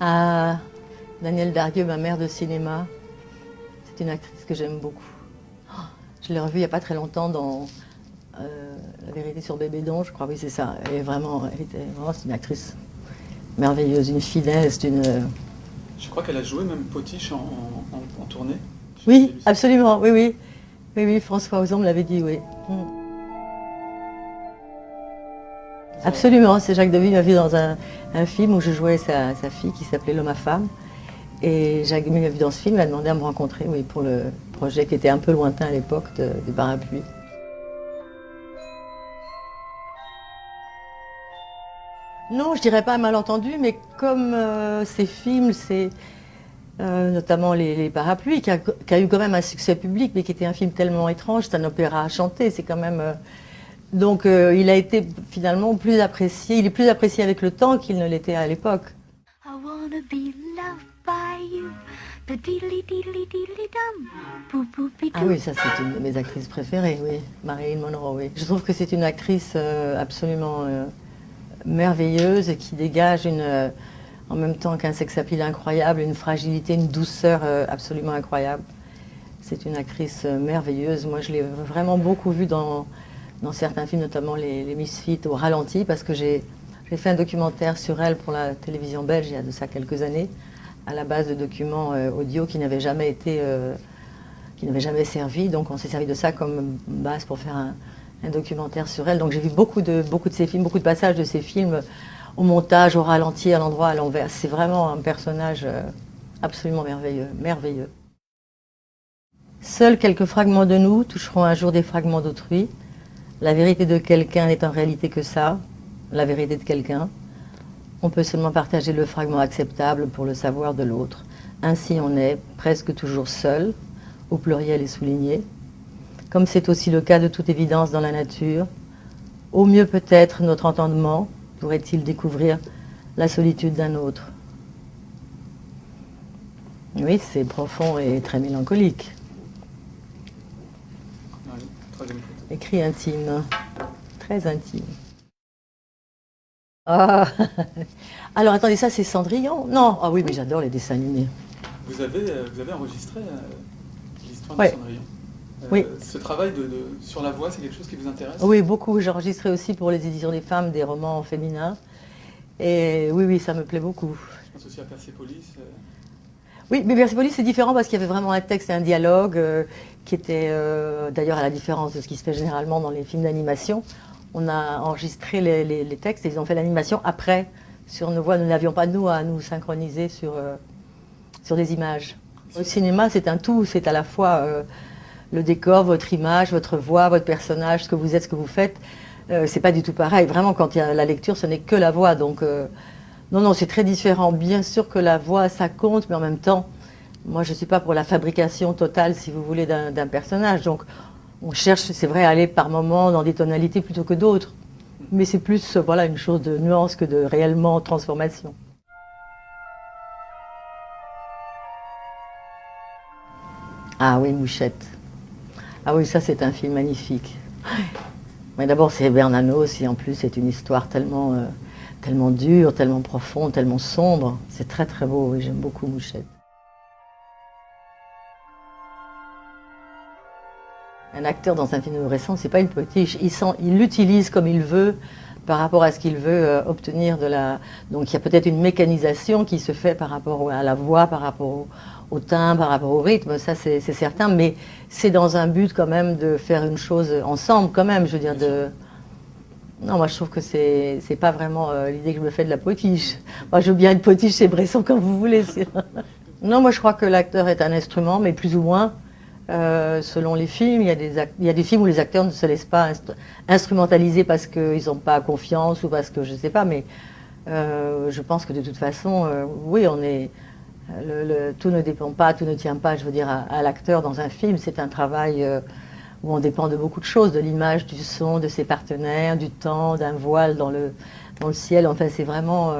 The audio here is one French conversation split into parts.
Ah, Danielle Darrieux, ma mère de cinéma. C'est une actrice que j'aime beaucoup. Oh, je l'ai revue il n'y a pas très longtemps dans La vérité sur Bébédon, je crois, oui c'est ça. C'est une actrice merveilleuse, une finesse, d'une... Je crois qu'elle a joué même Potiche en tournée. J'ai Oui, lu ça. absolument, oui, oui. Oui, oui, François Ozon me l'avait dit, oui. Absolument, c'est Jacques Deville m'a vu dans un film où je jouais sa fille qui s'appelait L'homme à femme. Et Jacques Deville m'a vu dans ce film, il a demandé à me rencontrer, oui, pour le projet qui était un peu lointain à l'époque de Parapluie. Non, je dirais pas un malentendu, mais comme ces films, notamment les Parapluies, qui a eu quand même un succès public, mais qui était un film tellement étrange, c'est un opéra chanté, c'est quand même... Donc il a été finalement plus apprécié, il est plus apprécié avec le temps qu'il ne l'était à l'époque. I wanna be loved by you. The diddly diddly diddly dum. Boop boopy Ah oui, ça c'est une de mes actrices préférées, oui, Marilyn Monroe, oui. Je trouve que c'est une actrice absolument merveilleuse et qui dégage en même temps qu'un sex-appeal incroyable, une fragilité, une douceur absolument incroyable. C'est une actrice merveilleuse. Moi, je l'ai vraiment beaucoup vue dans certains films, notamment les Misfits au ralenti, parce que j'ai fait un documentaire sur elle pour la télévision belge il y a de ça quelques années, à la base de documents audio qui n'avaient jamais servi. Donc on s'est servi de ça comme base pour faire un documentaire sur elle. Donc j'ai vu beaucoup de ses films, beaucoup de passages de ses films au montage, au ralenti, à l'endroit, à l'envers. C'est vraiment un personnage absolument merveilleux, merveilleux. Seuls quelques fragments de nous toucheront un jour des fragments d'autrui. La vérité de quelqu'un n'est en réalité que ça, la vérité de quelqu'un. On peut seulement partager le fragment acceptable pour le savoir de l'autre. Ainsi on est presque toujours seul, au pluriel est souligné, comme c'est aussi le cas de toute évidence dans la nature. Au mieux peut-être notre entendement pourrait-il découvrir la solitude d'un autre. Oui, c'est profond et très mélancolique. Oui, troisième photo. Écrit intime, très intime. Ah. Alors attendez, ça c'est Cendrillon? Non, ah oui, mais j'adore les dessins animés. Vous avez enregistré l'histoire Ouais. de Cendrillon. Oui. Ce travail sur la voix, c'est quelque chose qui vous intéresse? Oui, beaucoup. J'ai enregistré aussi pour les éditions des femmes des romans féminins. Et oui, oui, ça me plaît beaucoup. Je pense aussi à Persépolis. Oui, mais Persépolis, c'est différent parce qu'il y avait vraiment un texte et un dialogue qui était, d'ailleurs, à la différence de ce qui se fait généralement dans les films d'animation. On a enregistré les textes et ils ont fait l'animation après sur nos voix. Nous n'avions pas, nous, à nous synchroniser sur des images. Au cinéma, c'est un tout. C'est à la fois le décor, votre image, votre voix, votre personnage, ce que vous êtes, ce que vous faites. C'est pas du tout pareil. Vraiment, quand il y a la lecture, ce n'est que la voix. Donc, non, non, c'est très différent. Bien sûr que la voix, ça compte, mais en même temps, moi, je ne suis pas pour la fabrication totale, si vous voulez, d'un personnage. Donc, on cherche, c'est vrai, à aller par moments dans des tonalités plutôt que d'autres. Mais c'est plus, voilà, une chose de nuance que de réellement transformation. Ah oui, Mouchette. Ah oui, ça, c'est un film magnifique. Mais d'abord, c'est Bernanos, et en plus, c'est une histoire tellement, tellement dure, tellement profonde, tellement sombre. C'est très, très beau, oui, j'aime beaucoup Mouchette. Un acteur dans un film récent, c'est pas une potiche. Il l'utilise comme il veut par rapport à ce qu'il veut obtenir de la... Donc il y a peut-être une mécanisation qui se fait par rapport à la voix, par rapport au timbre, par rapport au rythme, ça c'est certain, mais c'est dans un but quand même de faire une chose ensemble quand même, je veux dire de... Non, moi je trouve que c'est pas vraiment l'idée que je me fais de la potiche. Moi je veux bien être potiche chez Bresson comme vous voulez. Non, moi je crois que l'acteur est un instrument, mais plus ou moins. Selon les films, il y a des films où les acteurs ne se laissent pas instrumentaliser parce qu'ils n'ont pas confiance ou parce que je ne sais pas, mais je pense que de toute façon, oui, tout ne dépend pas, tout ne tient pas, je veux dire, à l'acteur dans un film. C'est un travail où on dépend de beaucoup de choses, de l'image, du son, de ses partenaires, du temps, d'un voile dans le ciel. Enfin, c'est vraiment...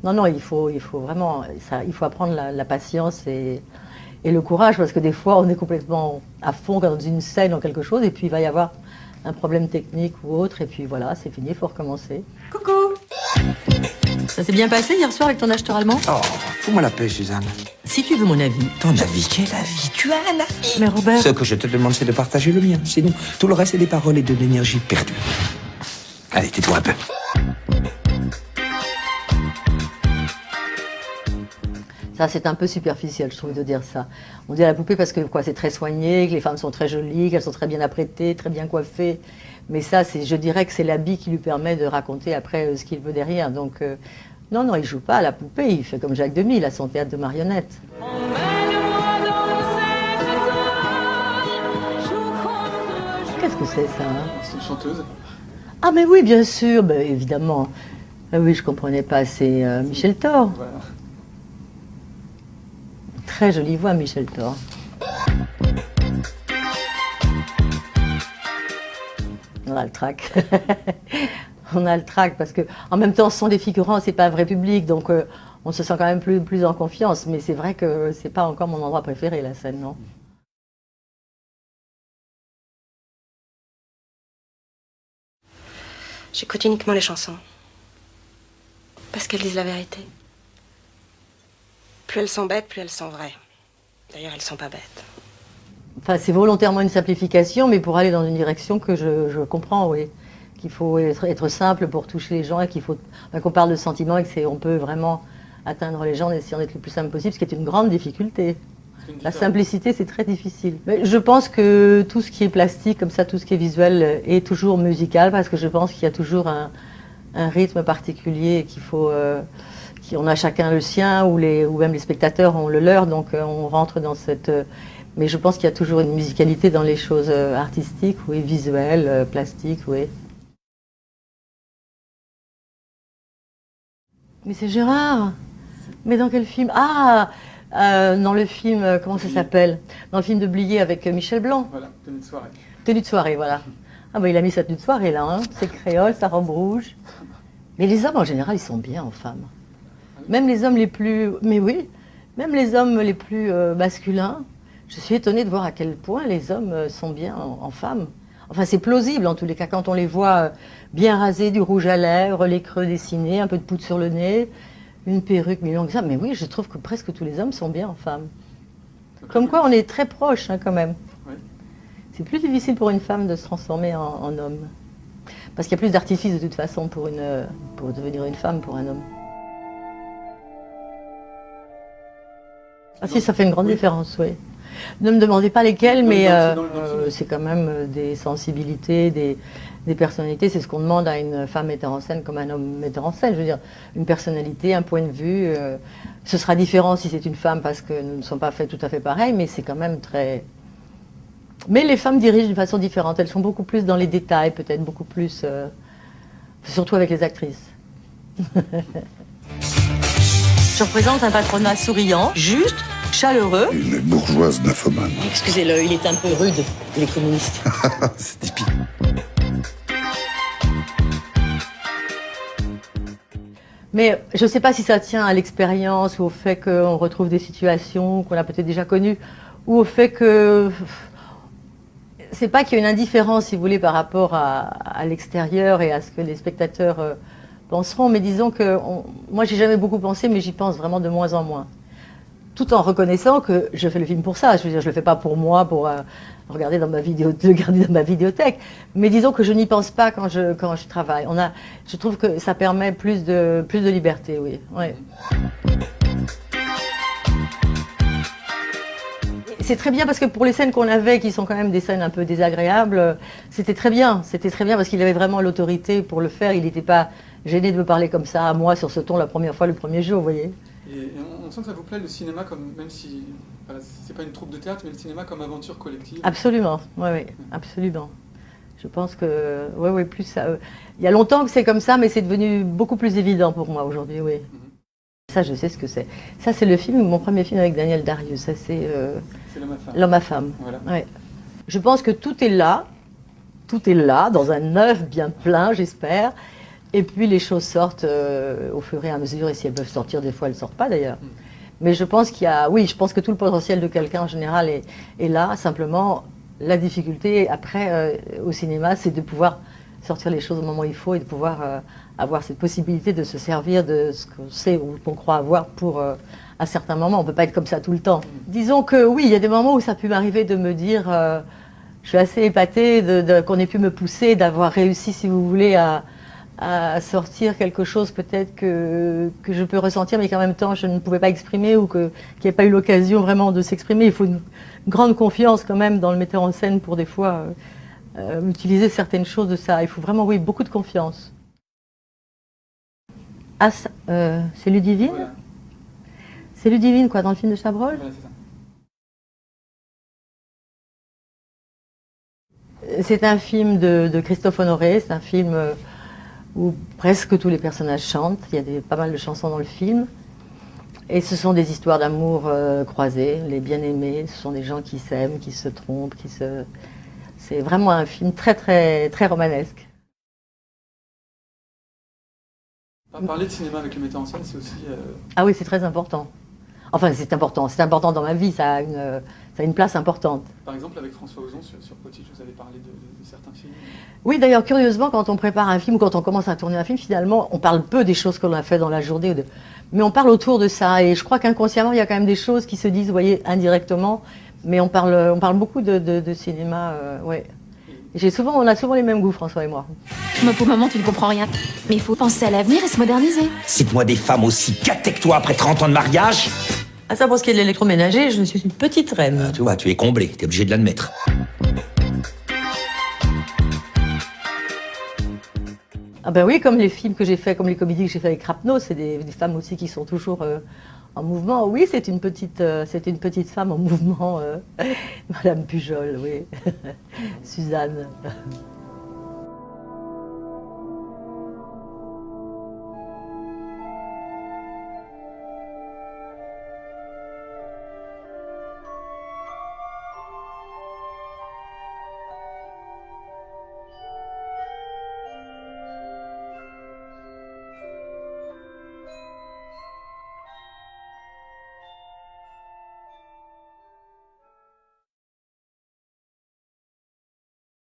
Non, non, il faut vraiment... il faut apprendre la patience et le courage, parce que des fois, on est complètement à fond dans une scène, dans quelque chose, et puis il va y avoir un problème technique ou autre, et puis voilà, c'est fini, il faut recommencer. Coucou. Ça s'est bien passé hier soir avec ton acheteur allemand? Oh, fous-moi la paix, Suzanne. Si tu veux mon avis. Ton avis? Quel avis? Tu as un avis? Mais Robert... Ce que je te demande, c'est de partager le mien. Sinon, tout le reste, c'est des paroles et de l'énergie perdue. Allez, tais-toi un peu. Ça, c'est un peu superficiel, je trouve, de dire ça. On dit à la poupée parce que quoi, c'est très soigné, que les femmes sont très jolies, qu'elles sont très bien apprêtées, très bien coiffées. Mais ça, je dirais que c'est l'habit qui lui permet de raconter après ce qu'il veut derrière. Donc, non, non, il joue pas à la poupée, il fait comme Jacques Demy, il a son théâtre de marionnettes. Qu'est-ce que c'est, ça, hein? C'est une chanteuse. Ah, mais oui, bien sûr, ben, évidemment. Ah oui, je comprenais pas, c'est Michel Thor. Voilà. Très jolie voix, Michel Thor. On a le trac. On a le trac parce que, en même temps, ce sont des figurants, c'est pas un vrai public, donc on se sent quand même plus en confiance. Mais c'est vrai que c'est pas encore mon endroit préféré, la scène, non. J'écoute uniquement les chansons. Parce qu'elles disent la vérité. Plus elles sont bêtes, plus elles sont vraies. D'ailleurs, elles sont pas bêtes. Enfin, c'est volontairement une simplification, mais pour aller dans une direction que je comprends, oui. Qu'il faut être simple pour toucher les gens et qu'il faut qu'on parle de sentiments et qu'on peut vraiment atteindre les gens en essayant d'être le plus simple possible, ce qui est une grande difficulté. La simplicité, c'est très difficile. Mais je pense que tout ce qui est plastique, comme ça, tout ce qui est visuel, est toujours musical, parce que je pense qu'il y a toujours un rythme particulier et qu'il faut... on a chacun le sien, ou même les spectateurs ont le leur, donc on rentre dans cette... mais je pense qu'il y a toujours une musicalité dans les choses artistiques, oui, visuelles, plastiques, oui. Mais c'est Gérard. Mais dans quel film? Ah, dans le film, comment ça s'appelle? Dans le film de Blier avec Michel Blanc. Voilà, tenue de soirée. Tenue de soirée, voilà. Ah bah il a mis sa tenue de soirée là, hein. C'est créole, sa robe rouge. Mais les hommes en général, ils sont bien en femmes. Même les hommes les plus... Mais oui, même les hommes les plus masculins, je suis étonnée de voir à quel point les hommes sont bien en femmes. Enfin, c'est plausible en tous les cas, quand on les voit bien rasés, du rouge à lèvres, les creux dessinés, un peu de poudre sur le nez, une perruque mi-longue, ça. Mais oui, je trouve que presque tous les hommes sont bien en femmes. Comme quoi, on est très proches, hein, quand même. Oui. C'est plus difficile pour une femme de se transformer en homme. Parce qu'il y a plus d'artifices de toute façon pour devenir une femme, pour un homme. Ah si, ça fait une grande différence, oui. Ne me demandez pas lesquelles, mais c'est quand même des sensibilités, des personnalités. C'est ce qu'on demande à une femme metteur en scène comme à un homme metteur en scène. Je veux dire, une personnalité, un point de vue. Ce sera différent si c'est une femme parce que nous ne sommes pas faits tout à fait pareils, mais c'est quand même très... Mais les femmes dirigent d'une façon différente. Elles sont beaucoup plus dans les détails, peut-être beaucoup plus... surtout avec les actrices. Je représente un patronat souriant, juste, chaleureux. Une bourgeoise nymphomane. Excusez-le, il est un peu rude, les communistes. C'est typique. Mais je ne sais pas si ça tient à l'expérience ou au fait qu'on retrouve des situations qu'on a peut-être déjà connues, ou au fait que... C'est pas qu'il y a une indifférence, si vous voulez, par rapport à l'extérieur et à ce que les spectateurs penseront, mais disons que... moi, j'ai jamais beaucoup pensé, mais j'y pense vraiment de moins en moins. Tout en reconnaissant que je fais le film pour ça. Je veux dire, je le fais pas pour moi, pour le garder dans ma vidéothèque. Mais disons que je n'y pense pas quand je travaille. Je trouve que ça permet plus de liberté, oui. Ouais. C'est très bien parce que pour les scènes qu'on avait, qui sont quand même des scènes un peu désagréables, c'était très bien. C'était très bien parce qu'il avait vraiment l'autorité pour le faire. Il n'était pas gêné de me parler comme ça à moi sur ce ton la première fois, le premier jour, vous voyez. Et on sent que ça vous plaît le cinéma, comme, même si voilà, c'est pas une troupe de théâtre, mais le cinéma comme aventure collective. Absolument, oui, oui, absolument. Je pense que, oui, oui, plus ça. Il y a longtemps que c'est comme ça, mais c'est devenu beaucoup plus évident pour moi aujourd'hui, oui. Ça, je sais ce que c'est. Ça, c'est le film, mon premier film avec Daniel Darius. Ça, c'est L'homme à femme. L'homme à femme. Voilà. Ouais. Je pense que tout est là, dans un œuf bien plein, j'espère. Et puis les choses sortent au fur et à mesure, et si elles peuvent sortir, des fois elles ne sortent pas d'ailleurs. Mais je pense qu'il y a, oui, je pense que tout le potentiel de quelqu'un en général est là. Simplement, la difficulté après au cinéma, c'est de pouvoir sortir les choses au moment où il faut et de pouvoir avoir cette possibilité de se servir de ce qu'on sait ou qu'on croit avoir pour à certains moments. On ne peut pas être comme ça tout le temps. Disons que oui, il y a des moments où ça a pu m'arriver de me dire je suis assez épatée qu'on ait pu me pousser, d'avoir réussi, si vous voulez, à sortir quelque chose peut-être que je peux ressentir mais qu'en même temps je ne pouvais pas exprimer ou qu'il n'y ait pas eu l'occasion vraiment de s'exprimer. Il faut une grande confiance quand même dans le metteur en scène pour des fois utiliser certaines choses de ça. Il faut vraiment, oui, beaucoup de confiance. Ah, c'est Ludivine Voilà. C'est Ludivine, quoi, dans le film de Chabrol. Voilà, c'est ça. C'est un film de Christophe Honoré, c'est un film où presque tous les personnages chantent, il y a pas mal de chansons dans le film. Et ce sont des histoires d'amour croisées, les bien-aimés, ce sont des gens qui s'aiment, qui se trompent, C'est vraiment un film très, très, très romanesque. Parler de cinéma avec le metteur en scène, c'est aussi... Ah oui, c'est très important. Enfin, c'est important dans ma vie, ça a une place importante. Par exemple, avec François Ozon sur Potiche, vous avez parlé de certains films. Oui, d'ailleurs, curieusement, quand on prépare un film ou quand on commence à tourner un film, finalement, on parle peu des choses qu'on a fait dans la journée, mais on parle autour de ça. Et je crois qu'inconsciemment, il y a quand même des choses qui se disent, vous voyez, indirectement, mais on parle beaucoup de cinéma, ouais. On a souvent les mêmes goûts, François et moi. Moi, pour le moment, tu ne comprends rien. Mais il faut penser à l'avenir et se moderniser. Cite-moi des femmes aussi catées que toi après 30 ans de mariage. Ah ça, pour ce qui est de l'électroménager, je suis une petite reine. Tu vois, tu es comblé, t'es obligé de l'admettre. Ah ben oui, comme les films que j'ai fait, comme les comédies que j'ai fait avec Rapneau, c'est des femmes aussi qui sont toujours en mouvement. Oui, c'est une petite femme en mouvement, Madame Pujol, oui, Suzanne.